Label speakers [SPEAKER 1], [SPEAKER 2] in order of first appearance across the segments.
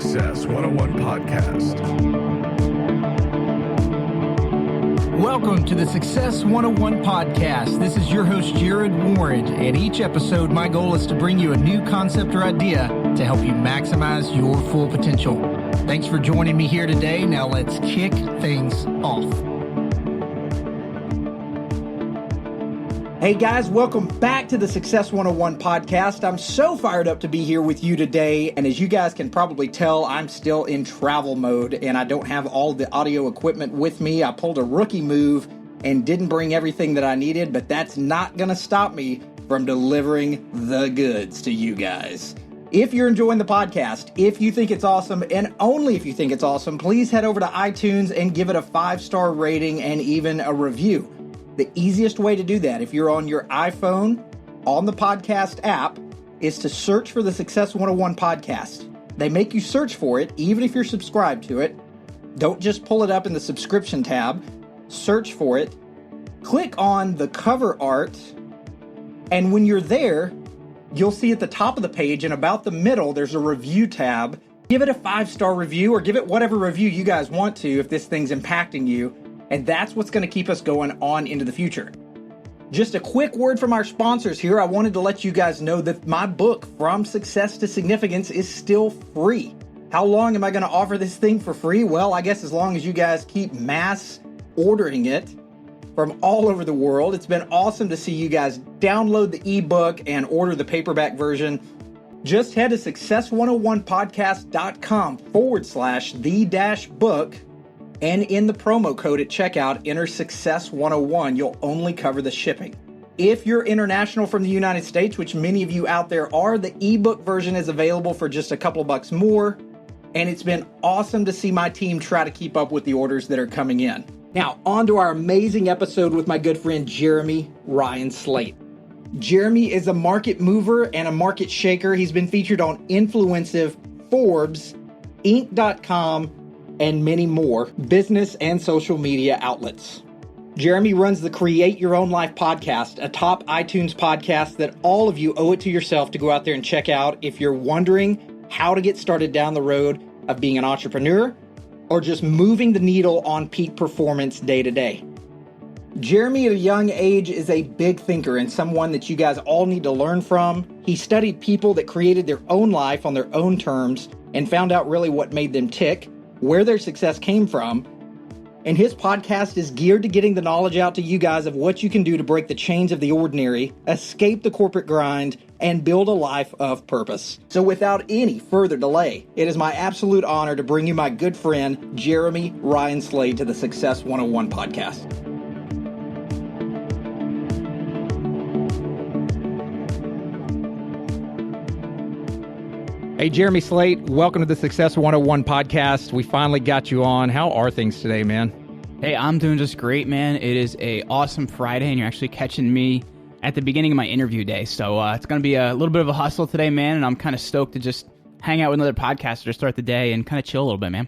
[SPEAKER 1] Success 101 podcast.
[SPEAKER 2] Welcome to the Success 101 podcast. This is your host, Jarrett. And each episode, my goal is to bring you a new concept or idea to help you maximize your full potential. Thanks for joining me here today. Now let's kick things off. Hey guys, welcome back to the Success 101 podcast. I'm so fired up to be here with you today. And as you guys can probably tell, I'm still in travel mode and I don't have all the audio equipment with me. I pulled a rookie move and didn't bring everything that I needed, but that's not going to stop me from delivering the goods to you guys. If you're enjoying the podcast, if you think it's awesome, and only if you think it's awesome, please head over to iTunes and give it a 5-star rating and even a review. The easiest way to do that, if you're on your iPhone, on the podcast app, is to search for the Success 101 podcast. They make you search for it, even if you're subscribed to it. Don't just pull it up in the subscription tab. Search for it. Click on the cover art. And when you're there, you'll see at the top of the page and about the middle, there's a review tab. Give it a 5-star review or give it whatever review you guys want to if this thing's impacting you. And that's what's going to keep us going on into the future. Just a quick word from our sponsors here. I wanted to let you guys know that my book, From Success to Significance, is still free. How long am I going to offer this thing for free? Well, I guess as long as you guys keep mass ordering it from all over the world. It's been awesome to see you guys download the ebook and order the paperback version. Just head to success101podcast.com/the-book. And in the promo code at checkout, enter Success 101. You'll only cover the shipping. If you're international from the United States, which many of you out there are, the ebook version is available for just a couple bucks more. And it's been awesome to see my team try to keep up with the orders that are coming in. Now, on to our amazing episode with my good friend, Jeremy Ryan Slate. Jeremy is a market mover and a market shaker. He's been featured on Influencive, Forbes, Inc.com, and many more business and social media outlets. Jeremy runs the Create Your Own Life podcast, a top iTunes podcast that all of you owe it to yourself to go out there and check out if you're wondering how to get started down the road of being an entrepreneur or just moving the needle on peak performance day to day. Jeremy at a young age is a big thinker and someone that you guys all need to learn from. He studied people that created their own life on their own terms and found out really what made them tick, where their success came from, and his podcast is geared to getting the knowledge out to you guys of what you can do to break the chains of the ordinary, escape the corporate grind, and build a life of purpose. So without any further delay, it is my absolute honor to bring you my good friend, Jeremy Ryan Slate, to the Success 101 podcast. Hey, Jeremy Slate, welcome to the Success 101 podcast. We finally got you on. How are things today, man?
[SPEAKER 3] Hey, I'm doing just great, man. It is a awesome Friday, and you're actually catching me at the beginning of my interview day. So it's going to be a little bit of a hustle today, man, and I'm kind of stoked to just hang out with another podcaster to start the day and kind of chill a little bit, man.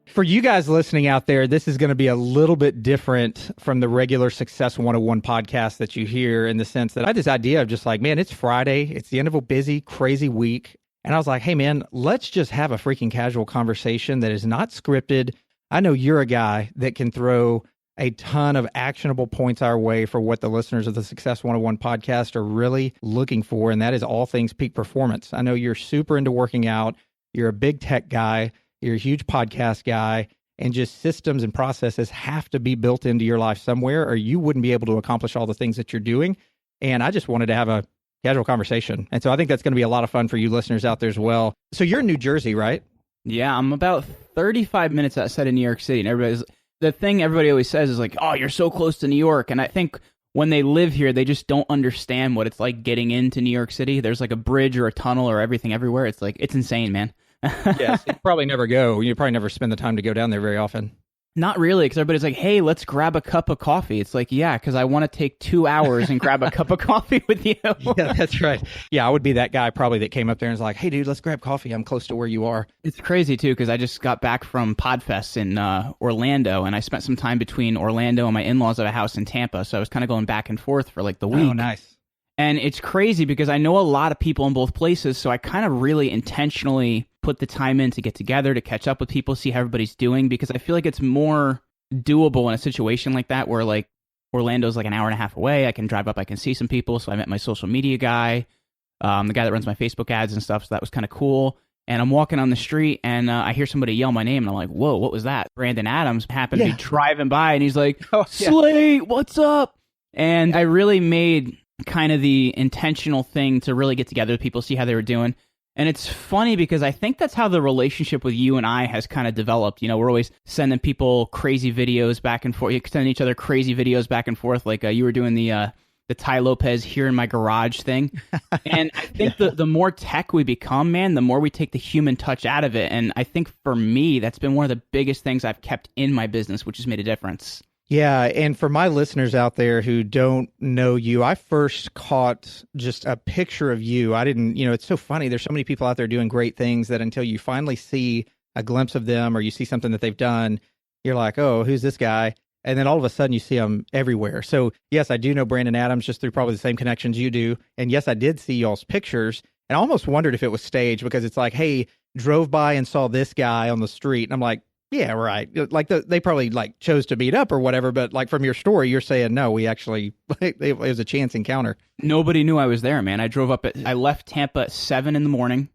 [SPEAKER 2] For you guys listening out there, this is going to be a little bit different from the regular Success 101 podcast that you hear in the sense that I had this idea of just like, man, it's Friday. It's the end of a busy, crazy week. And I was like, hey, man, let's just have a freaking casual conversation that is not scripted. I know you're a guy that can throw a ton of actionable points our way for what the listeners of the Success 101 podcast are really looking for, and that is all things peak performance. I know you're super into working out. You're a big tech guy. You're a huge podcast guy, and just systems and processes have to be built into your life somewhere, or you wouldn't be able to accomplish all the things that you're doing. And I just wanted to have a casual conversation. And so I think that's going to be a lot of fun for you listeners out there as well. So you're in New Jersey, right?
[SPEAKER 3] Yeah, I'm about 35 minutes outside of New York City. And the thing everybody always says is like, oh, you're so close to New York. And I think when they live here, they just don't understand what it's like getting into New York City. There's like a bridge or a tunnel or everything everywhere. It's like, it's insane, man.
[SPEAKER 2] Yes, you probably never go. You probably never spend the time to go down there very often.
[SPEAKER 3] Not really, because everybody's like, hey, let's grab a cup of coffee. It's like, yeah, because I want to take 2 hours and grab a cup of coffee with you.
[SPEAKER 2] Yeah, that's right. Yeah, I would be that guy probably that came up there and was like, hey, dude, let's grab coffee. I'm close to where you are.
[SPEAKER 3] It's crazy, too, because I just got back from Podfest in Orlando, and I spent some time between Orlando and my in-laws at a house in Tampa, so I was kind of going back and forth for like the week.
[SPEAKER 2] Oh, nice.
[SPEAKER 3] And it's crazy because I know a lot of people in both places, so I kind of really intentionally put the time in to get together, to catch up with people, see how everybody's doing, because I feel like it's more doable in a situation like that where like Orlando's like an hour and a half away. I can drive up, I can see some people. So I met my social media guy, the guy that runs my Facebook ads and stuff. So that was kind of cool. And I'm walking on the street and I hear somebody yell my name and I'm like, whoa, what was that? Brandon Adams happened to be driving by and he's like, Slate, what's up? And I really made kind of the intentional thing to really get together with people, see how they were doing. And it's funny because I think that's how the relationship with you and I has kind of developed. You know, we're always sending people crazy videos back and forth, sending each other crazy videos back and forth. Like you were doing the Ty Lopez here in my garage thing. And I think the more tech we become, man, the more we take the human touch out of it. And I think for me, that's been one of the biggest things I've kept in my business, which has made a difference.
[SPEAKER 2] Yeah, and for my listeners out there who don't know you, I first caught just a picture of you. I didn't, it's so funny. There's so many people out there doing great things that until you finally see a glimpse of them or you see something that they've done, you're like, oh, who's this guy? And then all of a sudden you see them everywhere. So yes, I do know Brandon Adams just through probably the same connections you do. And yes, I did see y'all's pictures. And I almost wondered if it was staged because it's like, hey, drove by and saw this guy on the street. And I'm like, yeah, right. Like they probably like chose to meet up or whatever. But like from your story, you're saying, no, we actually, it was a chance encounter.
[SPEAKER 3] Nobody knew I was there, man. I left Tampa at 7 a.m.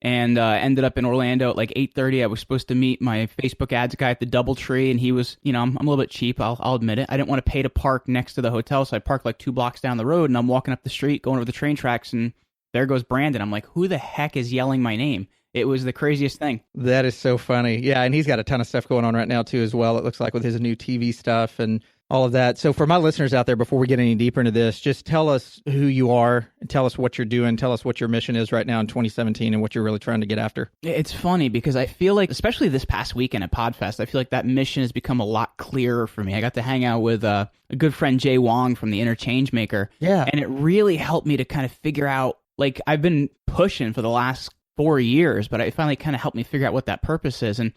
[SPEAKER 3] and ended up in Orlando at like 8:30. I was supposed to meet my Facebook ads guy at the DoubleTree, and he was, I'm a little bit cheap, I'll admit it. I didn't want to pay to park next to the hotel, so I parked like 2 blocks down the road, and I'm walking up the street, going over the train tracks, and there goes Brandon. I'm like, who the heck is yelling my name? It was the craziest thing.
[SPEAKER 2] That is so funny. Yeah, and he's got a ton of stuff going on right now, too, as well, it looks like, with his new TV stuff and all of that. So for my listeners out there, before we get any deeper into this, just tell us who you are, and tell us what you're doing, tell us what your mission is right now in 2017 and what you're really trying to get after.
[SPEAKER 3] It's funny because I feel like, especially this past weekend at PodFest, I feel like that mission has become a lot clearer for me. I got to hang out with a good friend, Jay Wong from the Interchange Maker. Yeah. And it really helped me to kind of figure out, like, I've been pushing for the last 4 years, but it finally kind of helped me figure out what that purpose is. And,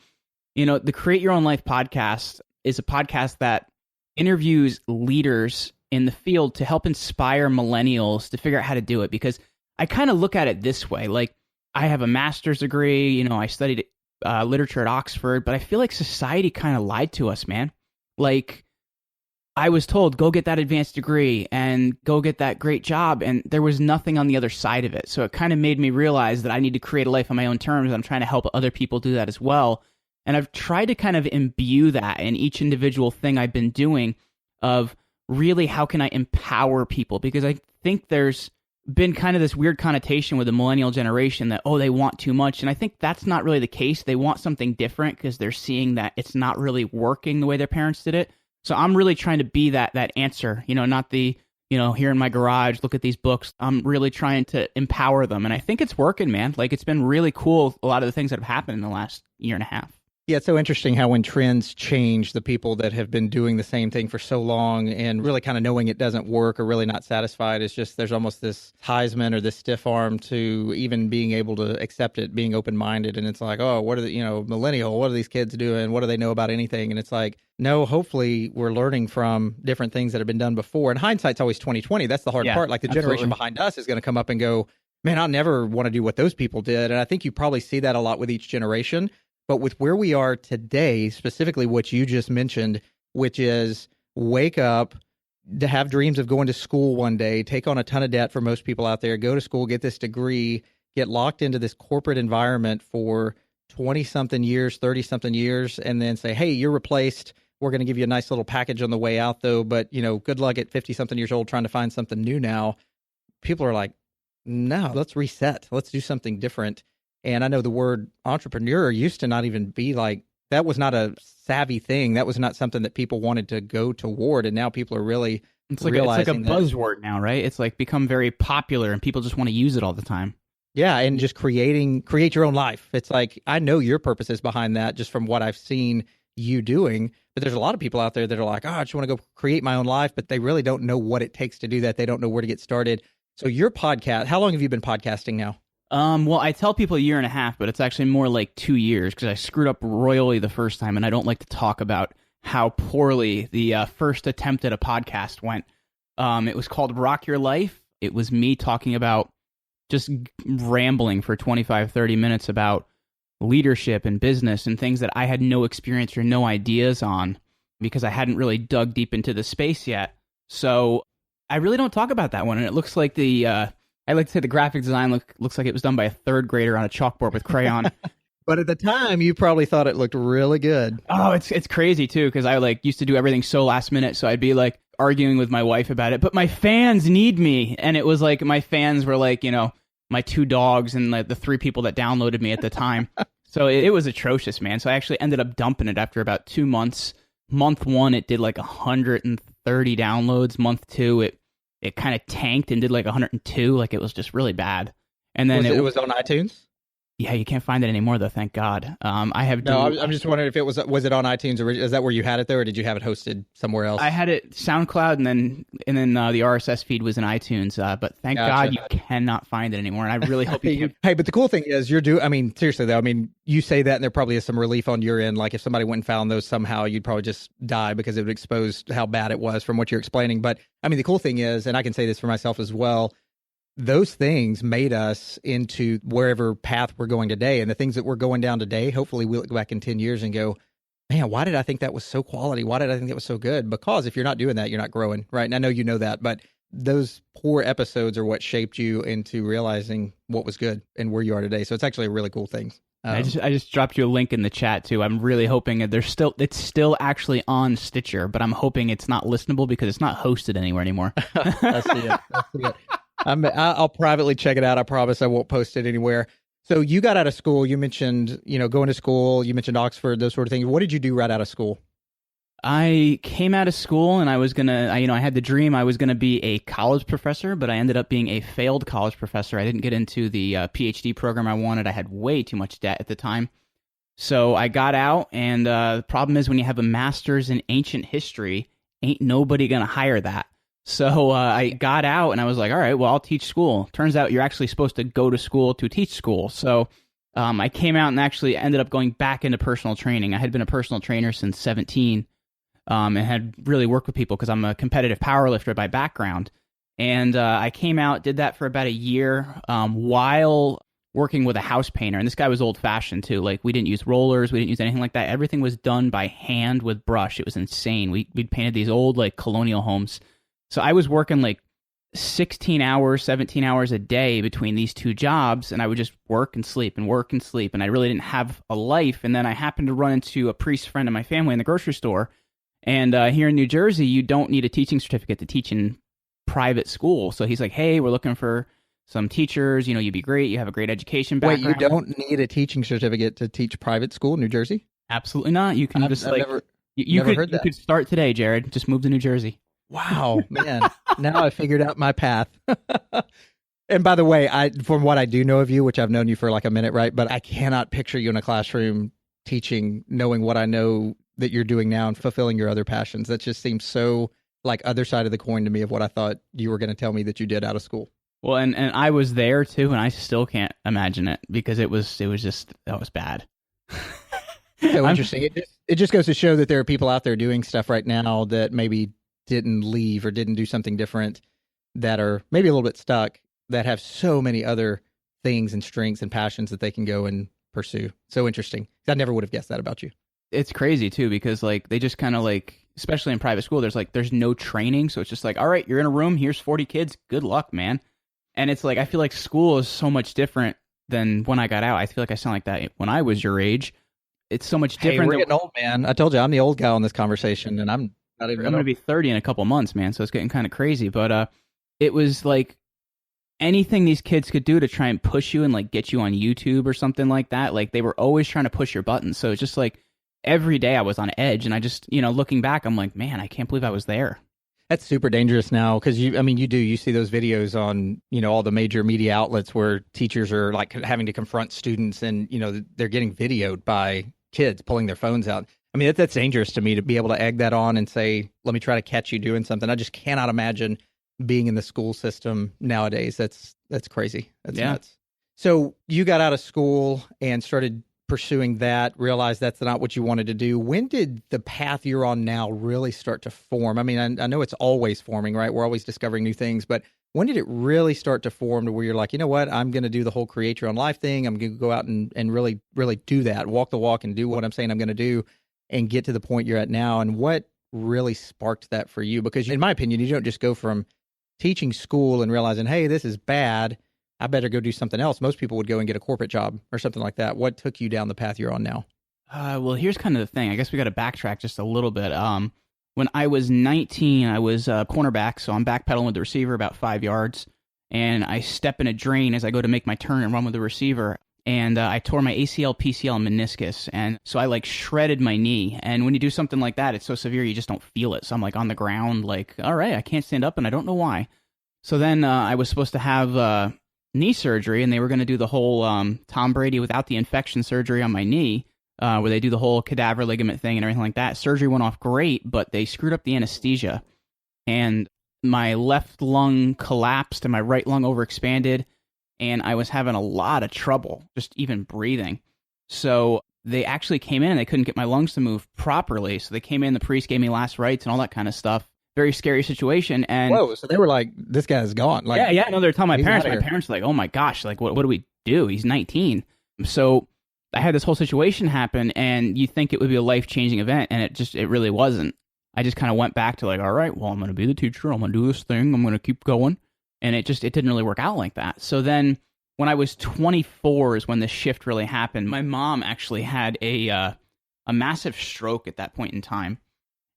[SPEAKER 3] the Create Your Own Life podcast is a podcast that interviews leaders in the field to help inspire millennials to figure out how to do it. Because I kind of look at it this way, like I have a master's degree, I studied literature at Oxford, but I feel like society kind of lied to us, man. Like I was told, go get that advanced degree and go get that great job. And there was nothing on the other side of it. So it kind of made me realize that I need to create a life on my own terms. I'm trying to help other people do that as well. And I've tried to kind of imbue that in each individual thing I've been doing of really how can I empower people? Because I think there's been kind of this weird connotation with the millennial generation that, they want too much. And I think that's not really the case. They want something different because they're seeing that it's not really working the way their parents did it. So I'm really trying to be that answer, not the, here in my garage, look at these books. I'm really trying to empower them. And I think it's working, man. Like it's been really cool, a lot of the things that have happened in the last year and a half.
[SPEAKER 2] Yeah, it's so interesting how when trends change, the people that have been doing the same thing for so long and really kind of knowing it doesn't work or really not satisfied, it's just there's almost this Heisman or this stiff arm to even being able to accept it, being open-minded. And it's like, what are the, millennial, what are these kids doing? What do they know about anything? And it's like, no, hopefully we're learning from different things that have been done before. And hindsight's always 20/20. That's the hard part. Like the generation behind us is going to come up and go, man, I'll never want to do what those people did. And I think you probably see that a lot with each generation. But with where we are today, specifically what you just mentioned, which is wake up, to have dreams of going to school one day, take on a ton of debt for most people out there, go to school, get this degree, get locked into this corporate environment for 20-something years, 30-something years, and then say, hey, you're replaced. We're going to give you a nice little package on the way out, though. But, good luck at 50-something years old trying to find something new now. People are like, no, let's reset. Let's do something different. And I know the word entrepreneur used to not even be like, that was not a savvy thing. That was not something that people wanted to go toward. And now people are really realizing
[SPEAKER 3] it's like a buzzword now, right? It's like become very popular and people just want to use it all the time.
[SPEAKER 2] Yeah, and just create your own life. It's like, I know your purposes behind that just from what I've seen you doing. But there's a lot of people out there that are like, I just want to go create my own life, but they really don't know what it takes to do that. They don't know where to get started. So your podcast, how long have you been podcasting now?
[SPEAKER 3] Well, I tell people a year and a half, but it's actually more like 2 years because I screwed up royally the first time, and I don't like to talk about how poorly the first attempt at a podcast went. It was called Rock Your Life. It was me talking about just rambling for 25, 30 minutes about leadership and business and things that I had no experience or no ideas on because I hadn't really dug deep into the space yet. So I really don't talk about that one. And it looks like I like to say the graphic design looks like it was done by a third grader on a chalkboard with crayon.
[SPEAKER 2] But at the time, you probably thought it looked really good.
[SPEAKER 3] Oh, it's crazy too, because I used to do everything so last minute. So I'd be arguing with my wife about it. But my fans need me, and it was my fans were my 2 dogs and the 3 people that downloaded me at the time. So it was atrocious, man. So I actually ended up dumping it after about 2 months. Month 1, it did 130 downloads. Month 2, it kind of tanked and did 102. It was just really bad. And then
[SPEAKER 2] it was on iTunes.
[SPEAKER 3] Yeah, you can't find it anymore though. Thank God. I'm
[SPEAKER 2] just wondering if it was it on iTunes, or is that where you had it there, or did you have it hosted somewhere else?
[SPEAKER 3] I had it SoundCloud, and then the RSS feed was in iTunes. But thank God you cannot find it anymore. And I really hope you can.
[SPEAKER 2] Hey, but the cool thing is seriously though, you say that, and there probably is some relief on your end. If somebody went and found those somehow, you'd probably just die because it would expose how bad it was from what you're explaining. But the cool thing is, and I can say this for myself as well, those things made us into wherever path we're going today. And the things that we're going down today, hopefully we'll look back in 10 years and go, man, why did I think that was so quality? Why did I think that was so good? Because if you're not doing that, you're not growing, right? And I know you know that, but those poor episodes are what shaped you into realizing what was good and where you are today. So it's actually a really cool thing.
[SPEAKER 3] I just dropped you a link in the chat too. I'm really hoping it's still actually on Stitcher, but I'm hoping it's not listenable because it's not hosted anywhere anymore.
[SPEAKER 2] I see it. I'll privately check it out. I promise I won't post it anywhere. So you got out of school. You mentioned, going to school. You mentioned Oxford, those sort of things. What did you do right out of school?
[SPEAKER 3] I came out of school and I was I had the dream I was going to be a college professor, but I ended up being a failed college professor. I didn't get into the PhD program I wanted. I had way too much debt at the time. So I got out, and the problem is when you have a master's in ancient history, ain't nobody going to hire that. So I got out and I was like, all right, well, I'll teach school. Turns out you're actually supposed to go to school to teach school. So I came out and actually ended up going back into personal training. I had been a personal trainer since 17 and had really worked with people because I'm a competitive powerlifter by background. And I came out, did that for about a year while working with a house painter. And this guy was old-fashioned too. We didn't use rollers. We didn't use anything like that. Everything was done by hand with brush. It was insane. We painted these old colonial homes. So I was working 16 hours, 17 hours a day between these 2 jobs, and I would just work and sleep, and I really didn't have a life. And then I happened to run into a priest friend of my family in the grocery store, and here in New Jersey, you don't need a teaching certificate to teach in private school. So he's like, hey, we're looking for some teachers, you'd be great, you have a great education background.
[SPEAKER 2] Wait, you don't need a teaching certificate to teach private school in New Jersey?
[SPEAKER 3] Absolutely not. You can
[SPEAKER 2] I've never heard that.
[SPEAKER 3] You could start today, Jared. Just move to New Jersey.
[SPEAKER 2] Wow, man. Now I figured out my path. And by the way, from what I do know of you, which I've known you for a minute, right? But I cannot picture you in a classroom teaching, knowing what I know that you're doing now and fulfilling your other passions. That just seems so other side of the coin to me of what I thought you were going to tell me that you did out of school.
[SPEAKER 3] Well, and I was there too, and I still can't imagine it because that was bad.
[SPEAKER 2] So interesting. It just goes to show that there are people out there doing stuff right now that maybe didn't leave or didn't do something different, that are maybe a little bit stuck, that have so many other things and strengths and passions that they can go and pursue. So interesting. I never would have guessed that about you.
[SPEAKER 3] It's crazy too, because they just kind of especially in private school, there's no training. So it's just all right, you're in a room, here's 40 kids, good luck, man. And it's I feel like school is so much different than when I got out. I feel like I sound like that when I was your age. It's so much different.
[SPEAKER 2] Hey, we're getting old, man. I told you I'm the old guy on this conversation, and I'm going
[SPEAKER 3] to be 30 in a couple months, man. So it's getting kind of crazy. But it was anything these kids could do to try and push you and get you on YouTube or something like that. They were always trying to push your buttons. So it's just every day I was on edge, and I just, looking back, I'm like, man, I can't believe I was there.
[SPEAKER 2] That's super dangerous now because you see those videos on, all the major media outlets where teachers are having to confront students and, they're getting videoed by kids pulling their phones out. That's dangerous to me to be able to egg that on and say, let me try to catch you doing something. I just cannot imagine being in the school system nowadays. That's crazy. That's nuts. So you got out of school and started pursuing that, realized that's not what you wanted to do. When did the path you're on now really start to form? I know it's always forming, right? We're always discovering new things, but when did it really start to form to where you're like, you know what, I'm going to do the whole create your own life thing. I'm going to go out and really, really do that, walk the walk and do what I'm saying I'm going to do and get to the point you're at now? And what really sparked that for you? Because in my opinion, you don't just go from teaching school and realizing, hey, this is bad, I better go do something else. Most people would go and get a corporate job or something like that. What took you down the path you're on now?
[SPEAKER 3] Well, here's kind of the thing. I guess we got to backtrack just a little bit. When I was 19, I was a cornerback, so I'm backpedaling with the receiver about 5 yards, and I step in a drain as I go to make my turn and run with the receiver, and I tore my ACL, PCL, and meniscus, and so I like shredded my knee. And when you do something like that, it's so severe you just don't feel it. So I'm like on the ground, like, all right, I can't stand up, and I don't know why. So then I was supposed to have knee surgery, and they were going to do the whole Tom Brady without the infection surgery on my knee. Where they do the whole cadaver ligament thing and everything like that. Surgery went off great, but they screwed up the anesthesia. And my left lung collapsed and my right lung overexpanded, and I was having a lot of trouble just even breathing. So they actually came in and they couldn't get my lungs to move properly. So they came in, the priest gave me last rites and all that kind of stuff. Very scary situation. And
[SPEAKER 2] whoa, so they were like, this guy's gone. Like,
[SPEAKER 3] yeah. No, they're telling my parents. My parents were like, oh my gosh, like what do we do? He's 19. So I had this whole situation happen, and you think it would be a life-changing event, and it really wasn't. I just kind of went back to like, all right, well, I'm going to be the teacher. I'm going to do this thing. I'm going to keep going. And it didn't really work out like that. So then when I was 24 is when the shift really happened. My mom actually had a massive stroke at that point in time.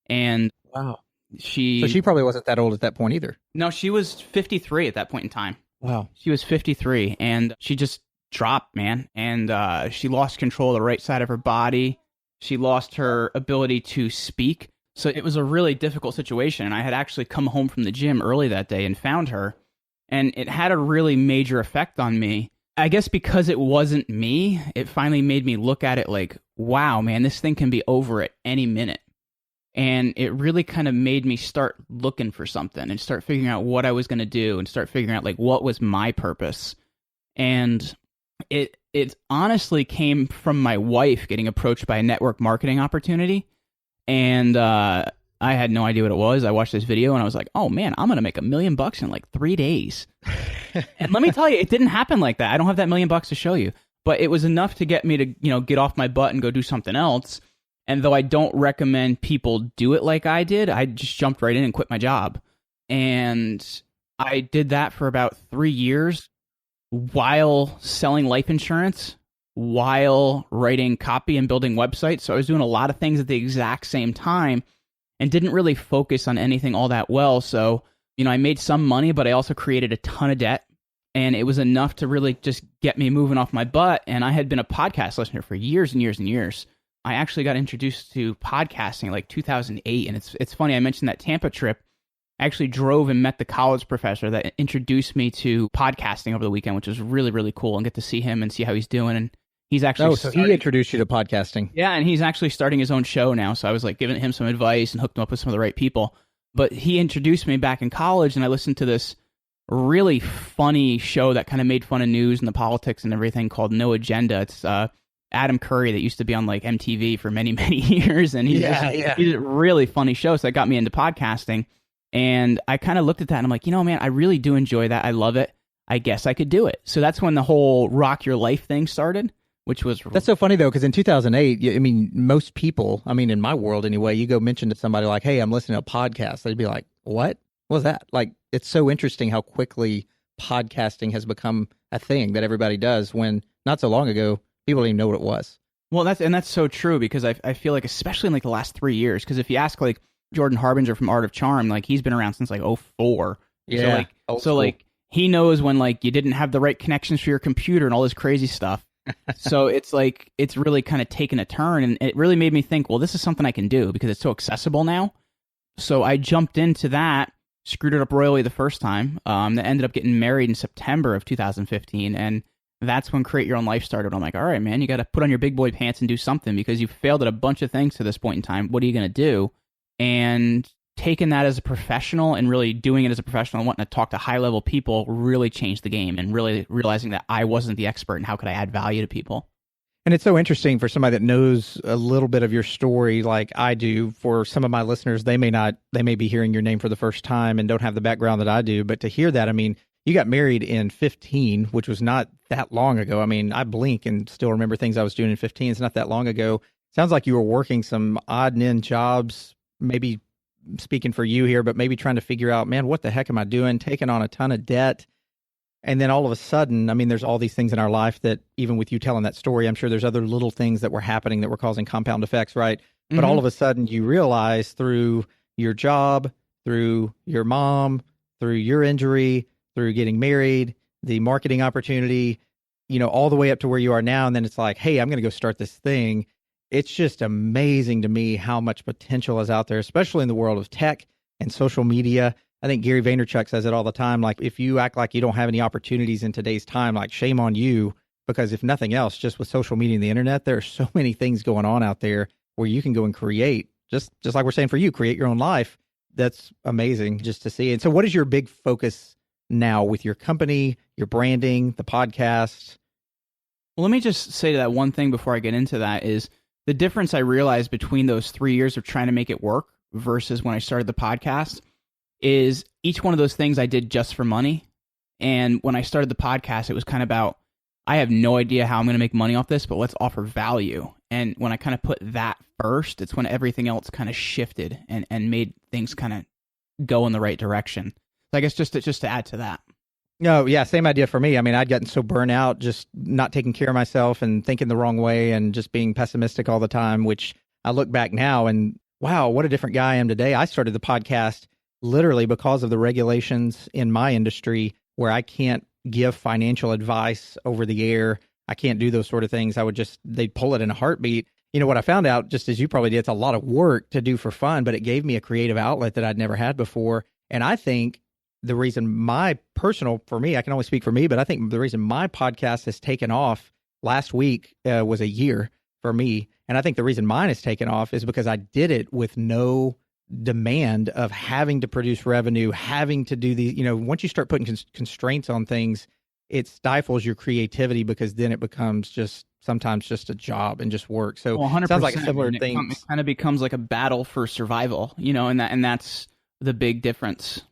[SPEAKER 3] And
[SPEAKER 2] wow. So she probably wasn't that old at that point either.
[SPEAKER 3] No, she was 53 at that point in time.
[SPEAKER 2] Wow.
[SPEAKER 3] She was 53, and she just dropped, man, and she lost control of the right side of her body. She lost her ability to speak. So it was a really difficult situation, and I had actually come home from the gym early that day and found her, and it had a really major effect on me. I guess because it wasn't me, it finally made me look at it like, wow, man, this thing can be over at any minute. And it really kind of made me start looking for something and start figuring out what I was going to do and start figuring out like what was my purpose. And it honestly came from my wife getting approached by a network marketing opportunity, and I had no idea what it was. I watched this video and I was like, oh man, I'm gonna make $1 million in like 3 days. And let me tell you, it didn't happen like that. I don't have that $1 million to show you, but it was enough to get me to get off my butt and go do something else. And though I don't recommend people do it like I did, I just jumped right in and quit my job. And I did that for about 3 years, while selling life insurance, while writing copy and building websites. So I was doing a lot of things at the exact same time and didn't really focus on anything all that well. So, I made some money, but I also created a ton of debt. And it was enough to really just get me moving off my butt. And I had been a podcast listener for years and years and years. I actually got introduced to podcasting like 2008. And it's funny, I mentioned that Tampa trip. I actually drove and met the college professor that introduced me to podcasting over the weekend, which was really, really cool, and get to see him and see how he's doing. And he's actually
[SPEAKER 2] he introduced you to podcasting.
[SPEAKER 3] Yeah, and he's actually starting his own show now. So I was like giving him some advice and hooked him up with some of the right people. But he introduced me back in college, and I listened to this really funny show that kind of made fun of news and the politics and everything called No Agenda. It's Adam Curry that used to be on like MTV for many, many years, and he's a really funny show. So that got me into podcasting. And I kind of looked at that and I'm like, man, I really do enjoy that. I love it. I guess I could do it. So that's when the whole rock your life thing started, which was...
[SPEAKER 2] That's so funny though, because in 2008, most people, in my world anyway, you go mention to somebody like, hey, I'm listening to a podcast. They'd be like, what was that? Like, it's so interesting how quickly podcasting has become a thing that everybody does, when not so long ago, people didn't even know what it was.
[SPEAKER 3] Well, that's so true, because I feel like, especially in like the last 3 years, because if you ask like Jordan Harbinger from Art of Charm, like he's been around since like 2004.
[SPEAKER 2] Yeah.
[SPEAKER 3] So like he knows when like you didn't have the right connections for your computer and all this crazy stuff. So it's like, it's really kind of taken a turn, and it really made me think, well, this is something I can do because it's so accessible now. So I jumped into that, screwed it up royally the first time. That ended up getting married in September of 2015. And that's when Create Your Own Life started. I'm like, all right, man, you got to put on your big boy pants and do something, because you've failed at a bunch of things to this point in time. What are you going to do? And taking that as a professional and really doing it as a professional and wanting to talk to high-level people really changed the game, and really realizing that I wasn't the expert and how could I add value to people.
[SPEAKER 2] And it's so interesting for somebody that knows a little bit of your story like I do. For some of my listeners, they may be hearing your name for the first time and don't have the background that I do. But to hear that, I mean, you got married in 15, which was not that long ago. I mean, I blink and still remember things I was doing in 15. It's not that long ago. Sounds like you were working some odd and end jobs, maybe speaking for you here, but maybe trying to figure out, man, what the heck am I doing? Taking on a ton of debt. And then all of a sudden, I mean, there's all these things in our life that even with you telling that story, I'm sure there's other little things that were happening that were causing compound effects, right? Mm-hmm. But all of a sudden you realize through your job, through your mom, through your injury, through getting married, the marketing opportunity, all the way up to where you are now. And then it's like, hey, I'm going to go start this thing. It's just amazing to me how much potential is out there, especially in the world of tech and social media. I think Gary Vaynerchuk says it all the time. Like, if you act like you don't have any opportunities in today's time, like, shame on you, because if nothing else, just with social media and the internet, there are so many things going on out there where you can go and create, just like we're saying for you, create your own life. That's amazing just to see. And so what is your big focus now with your company, your branding, the podcast?
[SPEAKER 3] Well, let me just say that one thing before I get into that is the difference I realized between those 3 years of trying to make it work versus when I started the podcast is each one of those things I did just for money. And when I started the podcast, it was kind of about, I have no idea how I'm going to make money off this, but let's offer value. And when I kind of put that first, it's when everything else kind of shifted and made things kind of go in the right direction. So I guess just to add to that.
[SPEAKER 2] No, yeah, same idea for me. I mean, I'd gotten so burnt out, just not taking care of myself and thinking the wrong way and just being pessimistic all the time, which I look back now and wow, what a different guy I am today. I started the podcast literally because of the regulations in my industry where I can't give financial advice over the air. I can't do those sort of things. They'd pull it in a heartbeat. What I found out, just as you probably did, it's a lot of work to do for fun, but it gave me a creative outlet that I'd never had before. And I think the reason for me, I can only speak for me, but I think the reason my podcast has taken off last week was a year for me. And I think the reason mine has taken off is because I did it with no demand of having to produce revenue, having to do these, once you start putting constraints on things, it stifles your creativity because then it becomes just sometimes just a job and just work. So
[SPEAKER 3] 100%,
[SPEAKER 2] it sounds like a similar thing.
[SPEAKER 3] It kind of becomes like a battle for survival, and that's the big difference.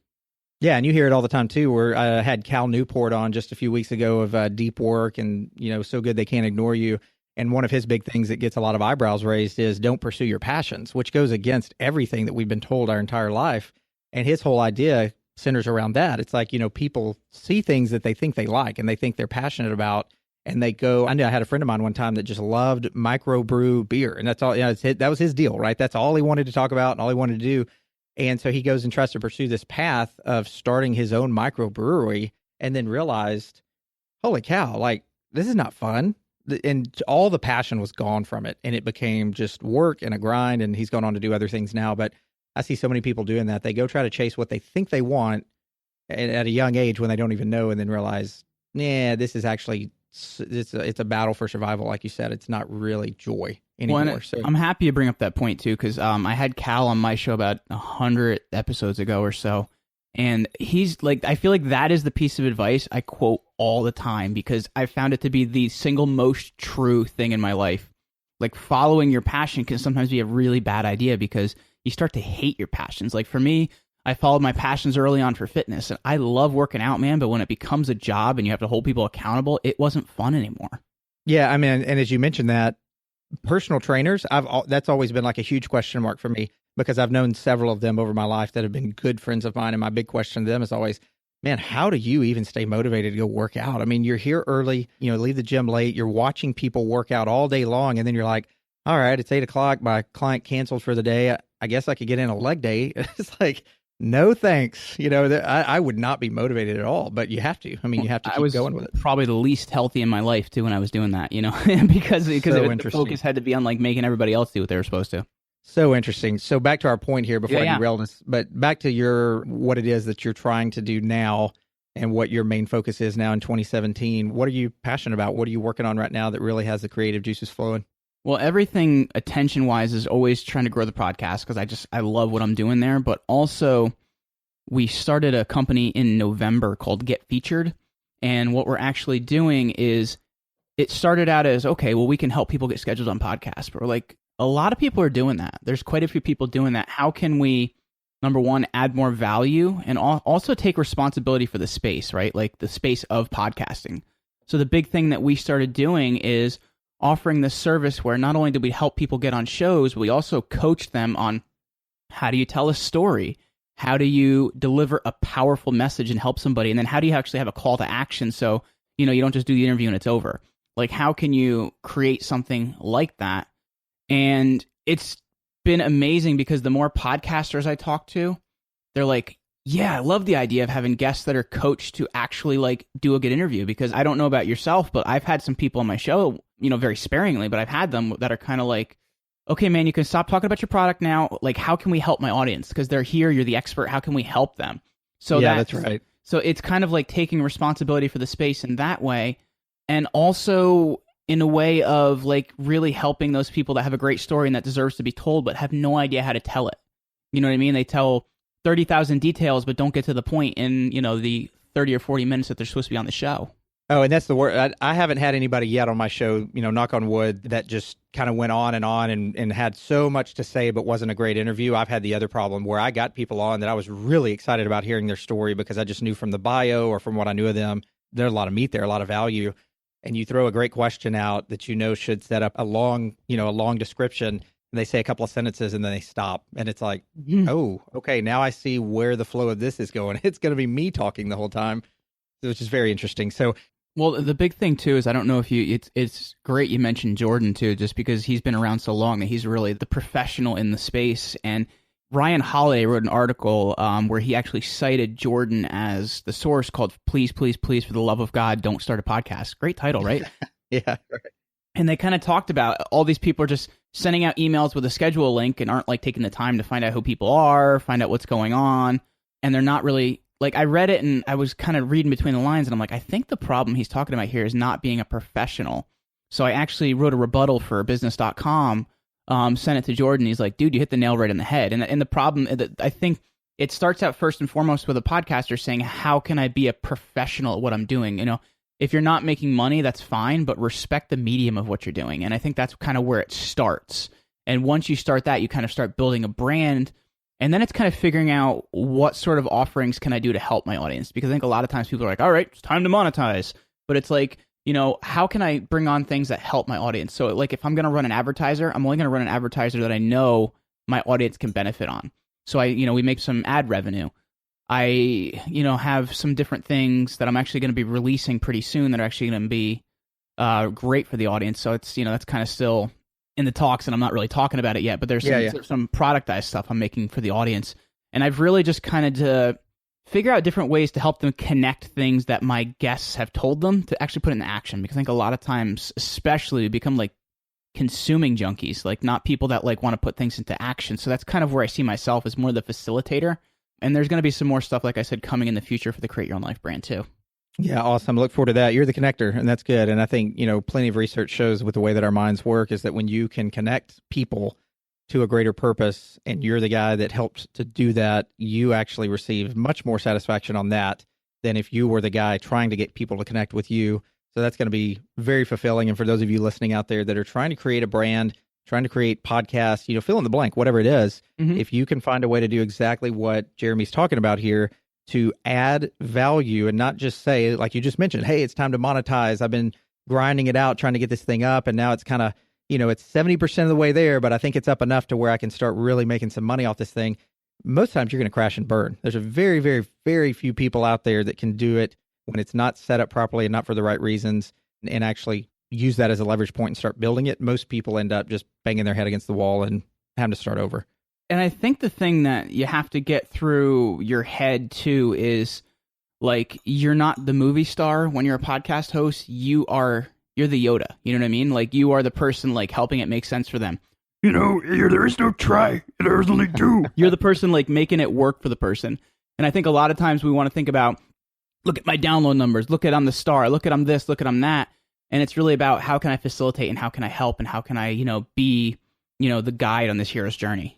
[SPEAKER 2] Yeah, and you hear it all the time too, where I had Cal Newport on just a few weeks ago of Deep Work and, So Good They Can't Ignore You. And one of his big things that gets a lot of eyebrows raised is don't pursue your passions, which goes against everything that we've been told our entire life. And his whole idea centers around that. It's like, people see things that they think they like and they think they're passionate about. And they go, I had a friend of mine one time that just loved microbrew beer. And that's all, that was his deal, right? That's all he wanted to talk about and all he wanted to do. And so he goes and tries to pursue this path of starting his own microbrewery and then realized, holy cow, like, this is not fun. And all the passion was gone from it. And it became just work and a grind. And he's gone on to do other things now. But I see so many people doing that. They go try to chase what they think they want at a young age when they don't even know, and then realize, this is actually, it's a battle for survival. Like you said, it's not really joy anymore.
[SPEAKER 3] Well,
[SPEAKER 2] so
[SPEAKER 3] I'm happy you bring up that point too, because I had Cal on my show about 100 episodes ago or so. And he's like, I feel like that is the piece of advice I quote all the time because I found it to be the single most true thing in my life. Like, following your passion can sometimes be a really bad idea because you start to hate your passions. Like for me, I followed my passions early on for fitness and I love working out, man. But when it becomes a job and you have to hold people accountable, it wasn't fun anymore.
[SPEAKER 2] Yeah. I mean, and as you mentioned that, personal trainers, that's always been like a huge question mark for me because I've known several of them over my life that have been good friends of mine. And my big question to them is always, man, how do you even stay motivated to go work out? I mean, you're here early, leave the gym late. You're watching people work out all day long. And then you're like, all right, it's 8:00. My client canceled for the day. I guess I could get in a leg day. It's like, no, thanks. I would not be motivated at all, but you have to. I mean, you have to keep going with it.
[SPEAKER 3] Probably the least healthy in my life too when I was doing that, because the focus had to be on like making everybody else do what they were supposed to.
[SPEAKER 2] So interesting. So back to our point here before I derail this, but back to what it is that you're trying to do now and what your main focus is now in 2017. What are you passionate about? What are you working on right now that really has the creative juices flowing?
[SPEAKER 3] Well, everything attention-wise is always trying to grow the podcast because I love what I'm doing there. But also, we started a company in November called Get Featured. And what we're actually doing is it started out as, okay, well, we can help people get scheduled on podcasts. But we're like, a lot of people are doing that. There's quite a few people doing that. How can we, number one, add more value and also take responsibility for the space, right? Like the space of podcasting. So the big thing that we started doing is offering this service where not only did we help people get on shows, but we also coached them on how do you tell a story? How do you deliver a powerful message and help somebody? And then how do you actually have a call to action so, you don't just do the interview and it's over? Like, how can you create something like that? And it's been amazing because the more podcasters I talk to, they're like, yeah, I love the idea of having guests that are coached to actually like do a good interview, because I don't know about yourself, but I've had some people on my show, very sparingly, but I've had them that are kind of like, okay, man, you can stop talking about your product now. Like, how can we help my audience? Because they're here, you're the expert. How can we help them? So
[SPEAKER 2] yeah, that's right.
[SPEAKER 3] So it's kind of like taking responsibility for the space in that way. And also in a way of like really helping those people that have a great story and that deserves to be told, but have no idea how to tell it. You know what I mean? They tell 30,000 details, but don't get to the point in, the 30 or 40 minutes that they're supposed to be on the show.
[SPEAKER 2] Oh, and that's the word. I haven't had anybody yet on my show, knock on wood, that just kind of went on and had so much to say, but wasn't a great interview. I've had the other problem where I got people on that I was really excited about hearing their story because I just knew from the bio or from what I knew of them, there's a lot of meat there, a lot of value. And you throw a great question out that should set up a long description. And they say a couple of sentences and then they stop. And it's like, oh, okay, now I see where the flow of this is going. It's going to be me talking the whole time, which is very interesting. So,
[SPEAKER 3] well, the big thing too is I don't know if it's great you mentioned Jordan too, just because he's been around so long that he's really the professional in the space. And Ryan Holiday wrote an article where he actually cited Jordan as the source called Please, Please, Please, for the Love of God, Don't Start a Podcast. Great title, right?
[SPEAKER 2] Yeah. Right.
[SPEAKER 3] And they kind of talked about all these people are just sending out emails with a schedule link and aren't like taking the time to find out who people are, find out what's going on. And they're not really, like, I read it and I was kind of reading between the lines and I'm like, I think the problem he's talking about here is not being a professional. So I actually wrote a rebuttal for business.com, sent it to Jordan. He's like, dude, you hit the nail right on the head. And the problem, I think it starts out first and foremost with a podcaster saying, how can I be a professional at what I'm doing? If you're not making money, that's fine, but respect the medium of what you're doing. And I think that's kind of where it starts. And once you start that, you kind of start building a brand. And then it's kind of figuring out what sort of offerings can I do to help my audience? Because I think a lot of times people are like, all right, it's time to monetize. But it's like, how can I bring on things that help my audience? So like if I'm going to run an advertiser, I'm only going to run an advertiser that I know my audience can benefit on. So we make some ad revenue. I, have some different things that I'm actually going to be releasing pretty soon that are actually going to be great for the audience. So it's, that's kind of still in the talks and I'm not really talking about it yet, but there's some productized stuff I'm making for the audience. And I've really just kind of to figure out different ways to help them connect things that my guests have told them to actually put into action. Because I think a lot of times, especially, we become like consuming junkies, like not people that like want to put things into action. So that's kind of where I see myself as more the facilitator. And there's going to be some more stuff, like I said, coming in the future for the Create Your Own Life brand too.
[SPEAKER 2] Yeah, awesome. Look forward to that. You're the connector, and that's good. And I think, plenty of research shows with the way that our minds work is that when you can connect people to a greater purpose and you're the guy that helped to do that, you actually receive much more satisfaction on that than if you were the guy trying to get people to connect with you. So that's going to be very fulfilling. And for those of you listening out there that are trying to create a brand, trying to create podcasts, fill in the blank, whatever it is, if you can find a way to do exactly what Jeremy's talking about here, to add value and not just say, like you just mentioned, hey, it's time to monetize. I've been grinding it out, trying to get this thing up. And now it's kind of, it's 70% of the way there, but I think it's up enough to where I can start really making some money off this thing. Most times you're going to crash and burn. There's a very, very, very few people out there that can do it when it's not set up properly and not for the right reasons and actually use that as a leverage point and start building it. Most people end up just banging their head against the wall and having to start over.
[SPEAKER 3] And I think the thing that you have to get through your head too is like, you're not the movie star when you're a podcast host. You're the Yoda. You know what I mean? Like, you are the person like helping it make sense for them. There is no try. There is only do. You're the person like making it work for the person. And I think a lot of times we want to think about, look at my download numbers, look at I'm the star, look at I'm this, look at I'm that. And it's really about how can I facilitate and how can I help and how can I, be, the guide on this hero's journey.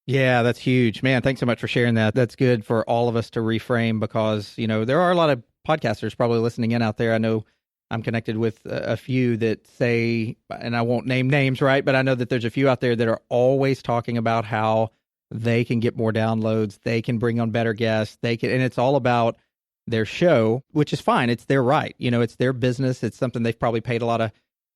[SPEAKER 2] Yeah, that's huge. Man, thanks so much for sharing that. That's good for all of us to reframe because, there are a lot of podcasters probably listening in out there. I know I'm connected with a few that say, and I won't name names, right? But I know that there's a few out there that are always talking about how they can get more downloads, they can bring on better guests, and it's all about their show, which is fine. It's their right. It's their business. It's something they've probably paid a lot of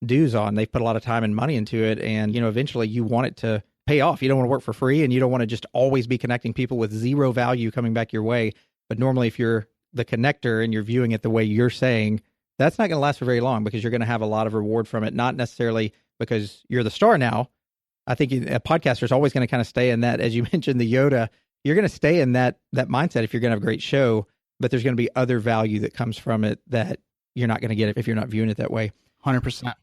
[SPEAKER 2] dues on. They've put a lot of time and money into it. And, eventually you want it to pay off. You don't want to work for free, and you don't want to just always be connecting people with zero value coming back your way. But normally if you're the connector and you're viewing it the way you're saying, that's not going to last for very long, because you're going to have a lot of reward from it, not necessarily because you're the star now. I think a podcaster is always going to kind of stay in that, as you mentioned, the Yoda, you're going to stay in that mindset if you're going to have a great show, but there's going to be other value that comes from it that you're not going to get if you're not viewing it that way.
[SPEAKER 3] 100%.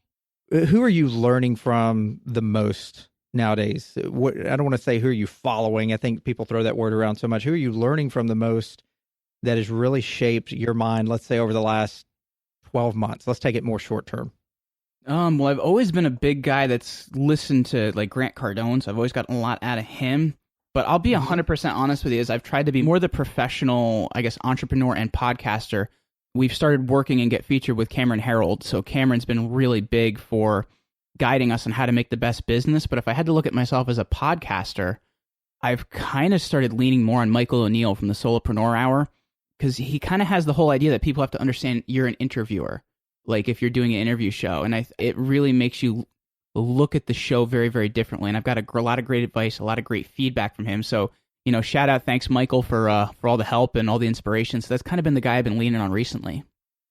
[SPEAKER 2] Who are you learning from the most nowadays? I don't want to say who are you following. I think people throw that word around so much. Who are you learning from the most that has really shaped your mind, let's say over the last 12 months? Let's take it more short term.
[SPEAKER 3] Well, I've always been a big guy that's listened to like Grant Cardone, so I've always gotten a lot out of him. But I'll be 100% honest with you, is I've tried to be more the professional, I guess, entrepreneur and podcaster. We've started working and get featured with Cameron Harold. So Cameron's been really big for guiding us on how to make the best business. But if I had to look at myself as a podcaster, I've kind of started leaning more on Michael O'Neill from the Solopreneur Hour, because he kind of has the whole idea that people have to understand you're an interviewer, like if you're doing an interview show. And it really makes you look at the show very, very differently. And I've got a lot of great advice, a lot of great feedback from him. So, shout out, thanks, Michael, for all the help and all the inspiration. So that's kind of been the guy I've been leaning on recently.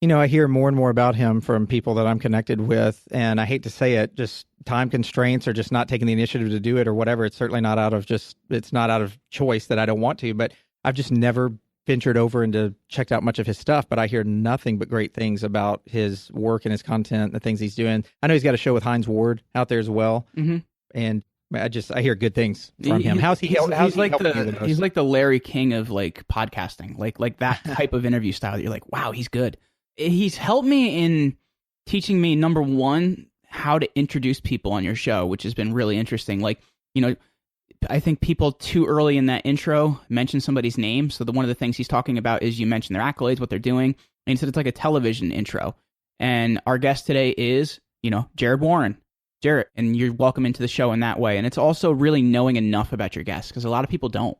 [SPEAKER 2] I hear more and more about him from people that I'm connected with, and I hate to say it, just time constraints or just not taking the initiative to do it or whatever. It's certainly not it's not out of choice that I don't want to, but I've just never ventured over and checked out much of his stuff, but I hear nothing but great things about his work and his content, the things he's doing. I know he's got a show with Heinz Ward out there as well. Mm-hmm. And I hear good things from him. He's like
[SPEAKER 3] the Larry King of like podcasting, like that type of interview style that you're like, wow, he's good. He's helped me in teaching me, number one, how to introduce people on your show, which has been really interesting. Like, I think people too early in that intro mention somebody's name. So one of the things he's talking about is you mention their accolades, what they're doing. And he said it's like a television intro. And our guest today is, Jarrett, and you're welcome into the show in that way. And it's also really knowing enough about your guests, because a lot of people don't.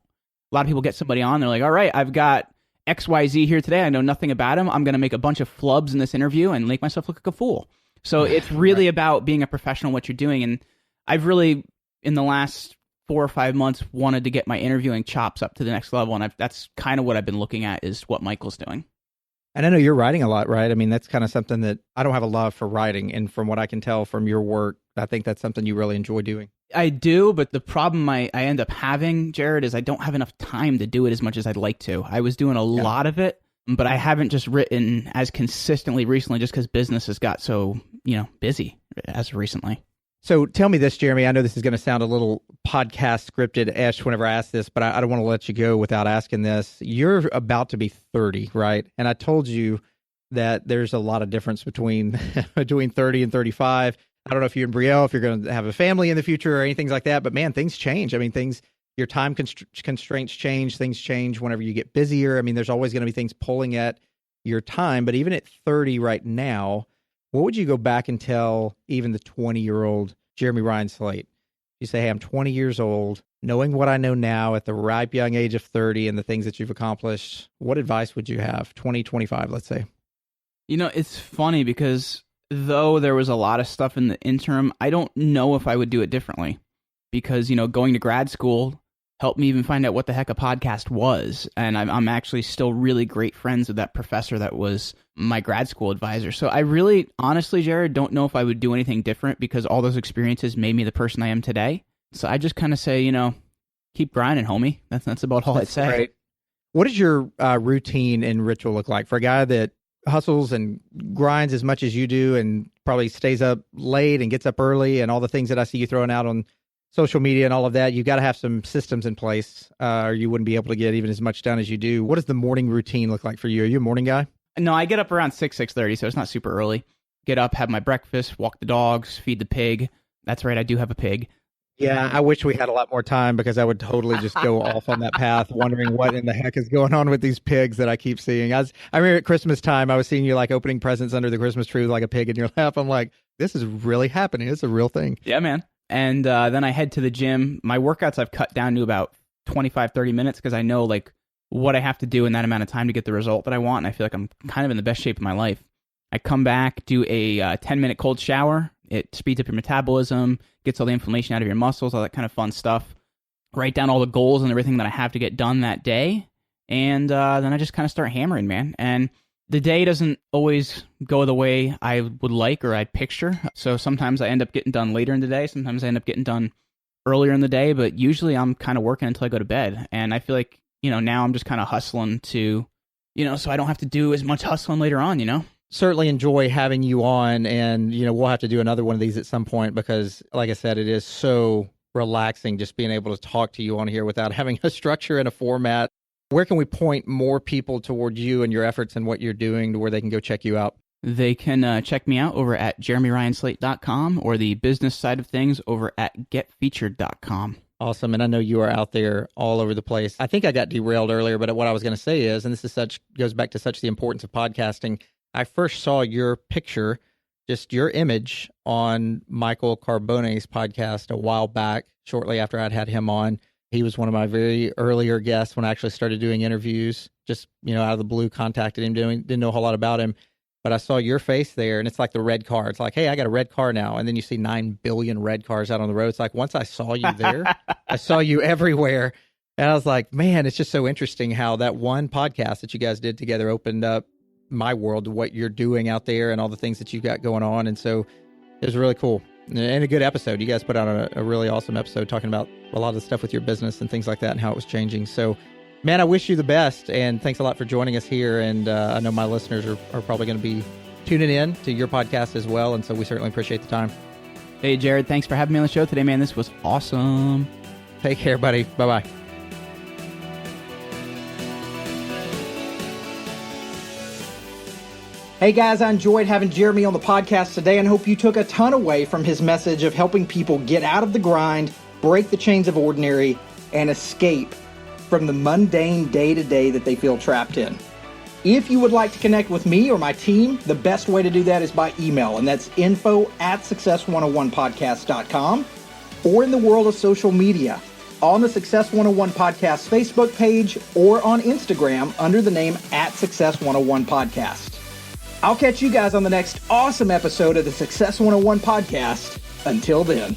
[SPEAKER 3] A lot of people get somebody on, they're like, all right, I've got XYZ here today. I know nothing about him. I'm going to make a bunch of flubs in this interview and make myself look like a fool. So it's really about being a professional, what you're doing. And I've really, in the last 4 or 5 months, wanted to get my interviewing chops up to the next level. And that's kind of what I've been looking at, is what Michael's doing.
[SPEAKER 2] And I know you're writing a lot, right? I mean, that's kind of something that I don't have a love for writing. And from what I can tell from your work, I think that's something you really enjoy doing.
[SPEAKER 3] I do, but the problem I end up having, Jarrett, is I don't have enough time to do it as much as I'd like to. I was doing a lot of it, but I haven't just written as consistently recently, just because business has got so, busy as of recently.
[SPEAKER 2] So tell me this, Jeremy. I know this is going to sound a little podcast scripted-ish whenever I ask this, but I don't want to let you go without asking this. You're about to be 30, right? And I told you that there's a lot of difference between 30 and 35. I don't know if you and Brielle, if you're going to have a family in the future or anything like that, but man, things change. I mean, your time constraints change. Things change whenever you get busier. I mean, there's always going to be things pulling at your time. But even at 30 right now, what would you go back and tell even the 20-year-old Jeremy Ryan Slate? You say, hey, I'm 20 years old, knowing what I know now at the ripe young age of 30 and the things that you've accomplished. What advice would you have? 20, 25, let's say.
[SPEAKER 3] It's funny because though there was a lot of stuff in the interim, I don't know if I would do it differently, because, going to grad school helped me even find out what the heck a podcast was. And I'm actually still really great friends with that professor that was my grad school advisor. So I really, honestly, Jared, don't know if I would do anything different, because all those experiences made me the person I am today. So I just kind of say, keep grinding, homie. That's about all I'd say.
[SPEAKER 2] Right. What does your routine and ritual look like for a guy that hustles and grinds as much as you do and probably stays up late and gets up early and all the things that I see you throwing out on social media and all of that? You've got to have some systems in place or you wouldn't be able to get even as much done as you do. What does the morning routine look like for you? Are you a morning guy?
[SPEAKER 3] No, I get up around 6:30, so it's not super early. Get up, have my breakfast, walk the dogs, feed the pig. That's right, I do have a pig.
[SPEAKER 2] Yeah, I wish we had a lot more time because I would totally just go off on that path, wondering what in the heck is going on with these pigs that I keep seeing. I remember at Christmas time, I was seeing you like opening presents under the Christmas tree with like a pig in your lap. I'm like, this is really happening. It's a real thing.
[SPEAKER 3] Yeah, man. And then I head to the gym. My workouts I've cut down to about 25, 30 minutes because I know like what I have to do in that amount of time to get the result that I want. And I feel like I'm kind of in the best shape of my life. I come back, do a 10-minute cold shower. It speeds up your metabolism, gets all the inflammation out of your muscles, all that kind of fun stuff. Write down all the goals and everything that I have to get done that day. And then I just kind of start hammering, man. And the day doesn't always go the way I would like or I'd picture. So sometimes I end up getting done later in the day. Sometimes I end up getting done earlier in the day. But usually I'm kind of working until I go to bed. And I feel like, now I'm just kind of hustling to, so I don't have to do as much hustling later on,
[SPEAKER 2] Certainly enjoy having you on, and we'll have to do another one of these at some point because, like I said, it is so relaxing just being able to talk to you on here without having a structure and a format. Where can we point more people toward you and your efforts and what you're doing to where they can go check you out?
[SPEAKER 3] They can check me out over at jeremyryanslate.com or the business side of things over at getfeatured.com.
[SPEAKER 2] Awesome. And I know you are out there all over the place. I think I got derailed earlier, but what I was going to say is, and this is goes back to such the importance of podcasting. I first saw your picture, just your image on Michael Carbone's podcast a while back, shortly after I'd had him on. He was one of my very earlier guests when I actually started doing interviews, just, out of the blue, contacted him, didn't know a whole lot about him. But I saw your face there, and it's like the red car. It's like, hey, I got a red car now. And then you see 9 billion red cars out on the road. It's like, once I saw you there, I saw you everywhere. And I was like, man, it's just so interesting how that one podcast that you guys did together opened up my world to what you're doing out there and all the things that you got going on. And so it was really cool and a good episode. You guys put out a really awesome episode talking about a lot of the stuff with your business and things like that and how it was changing. So, man, I wish you the best, and thanks a lot for joining us here. And I know my listeners are probably going to be tuning in to your podcast as well. And so we certainly appreciate the time.
[SPEAKER 3] Hey, Jarrett, thanks for having me on the show today, man. This was awesome.
[SPEAKER 2] Take care, buddy. Bye-bye. Hey guys, I enjoyed having Jeremy on the podcast today and hope you took a ton away from his message of helping people get out of the grind, break the chains of ordinary, and escape from the mundane day-to-day that they feel trapped in. If you would like to connect with me or my team, the best way to do that is by email, and that's info@success101podcast.com, or in the world of social media, on the Success 101 Podcast Facebook page, or on Instagram under the name @Success101Podcast. I'll catch you guys on the next awesome episode of the Success 101 Podcast. Until then.